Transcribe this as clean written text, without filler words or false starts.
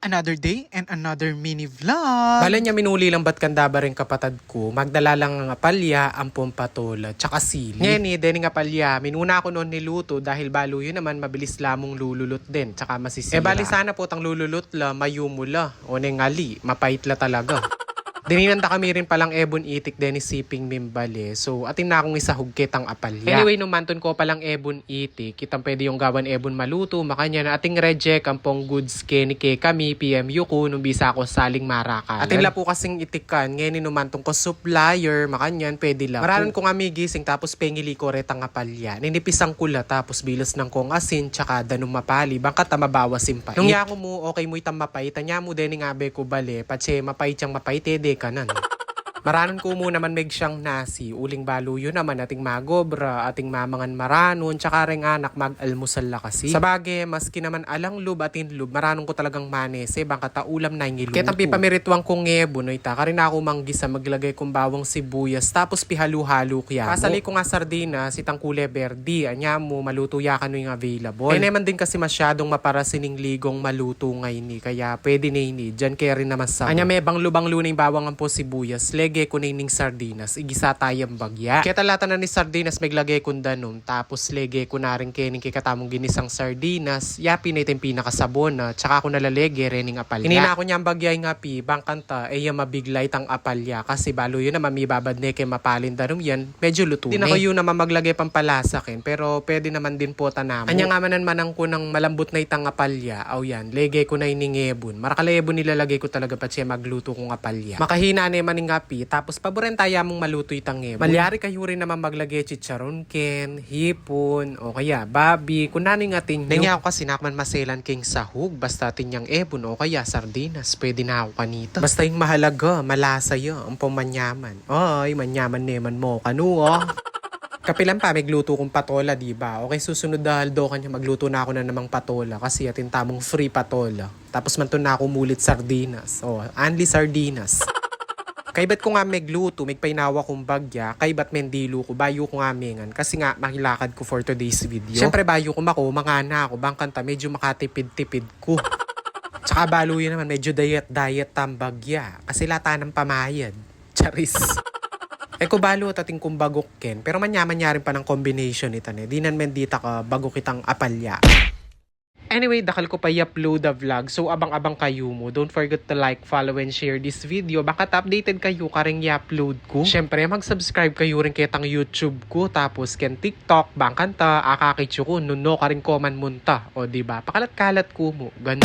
Another day and another mini vlog. Bala niya minuli lang ba't kandaba rin kapatad ko, magdala lang nga palya, ampong patola, tsaka sili. Ngayon deni nga palya, minuna ako noon niluto dahil balo yun naman mabilis lamong lululot din, tsaka masisira. Bali sana po tang lululot la, mayumula, o nengali, mapait la talaga. Dininanda kami rin palang ebon itik din ni siping mimbale. So, atin na akong isahug kitang apalya. Anyway, numanton ko palang ebon itik. Kitang pwede yung gawan ebon maluto. Makanya na ating reject ang pong goods kenike kami, PMU ko, nung bisa ako saling marakalan. Atin la po kasing itikan. Ngayon numantong ko supplier, makanyan, pwede lang. Maranan ko nga may gising, tapos pengili ko retang apalya. Ninipisang kula, tapos bilos ng kong asin, tsaka danong mapali. Bangkat mabawas simpay. Nung yako mo, okay mo itang mapait. Tanya mo din nga be ko bale. Patse mapait siyang mapait, kanan. Maranon ko muna man meg siyang nasi, uling baluyo naman ating magobra, ating mamangan maranon, tsaka ring anak mag-almusal la kasi. Sa bagay, maski naman alang lub atin lub, maranon ko talagang manese, bangka ta ulam na yung iluto. Ketang pipamirituang kong ngebo, no ita, karin ako manggisa, maglagay kong bawang sibuyas, tapos pihalu-halo kaya. Pasali ko nga sardinas, itang kule berdi, anya mo, maluto ya kano yung available. Eh naman din kasi masyadong maparasining ligong maluto ngayon kaya pwede na ini, dyan kaya rin naman sa. Anya may bang lubang lunay bawang ang po sibuyas, lagay ko na yung sardinas, igisa tayong bagya. Kaya talata na ni sardinas, maglagay ko danom, tapos lagay ko na rin kening kikatamong ginisang sardinas, yapi na itong pinakasabon na, tsaka ko nalalagay rin yung apalya. Hinina ko niyang bagyay nga pi, bangkanta, ay mabiglay tang apalya, kasi balo yun na mamibabad na kay mapalin danom yan, medyo luto. Di na ko yun na maglagay pang palasakin, pero pwede naman din po tanamo. Anya nga manang ko ng malambot na itang apalya, aw yan, lagay ko na iningebon. Marakalebon nilalagay ko talaga pa siya magluto kong apalya. Makahina na maning nga pi, tapos paboren tayo mong maluto itang ebon. Malyari kayo rin naman maglagay chicharon ken, hipon, o kaya babi, kung nani nga tinyo. Nangya ako kasi nakman maselan king sahug, basta tinyang ebon o kaya sardinas, pwede na ako kanita. Basta yung mahalaga, malasa yun, ang pumanyaman. Ay, manyaman neman mo, kanu Kapilan pa, magluto kong patola, diba? Okay, susunod dahil do kanya magluto na ako na namang patola kasi atin tamong free patola. Tapos man to na ako mulit sardinas. Only sardinas. Kaibat ko nga megluto, megpainawa kong bagya, kaibat mendilo ko, bayo ko nga mengan, kasi nga makilakad ko for today's video. Siyempre bayo ko mako, mangana ako, bangkanta medyo makatipid-tipid ko. Tsaka balo yun naman, medyo diet tambagya, kasi lata ng pamayad. Charis. Ko balo tating kong bagok ken, pero manyaman rin pa ng combination ito di nan mendita ka bagok kitang apalya. Anyway, dakal ko pa i-upload the vlog. So, abang-abang kayo mo. Don't forget to like, follow, and share this video. Baka updated kayo karing i-upload ko. Siyempre, mag-subscribe kayo rin kitang YouTube ko. Tapos, ken TikTok, bangkanta, akakitsu ko, nuno karing comment munta. O, diba? Pakalat-kalat ko mo. Ganun.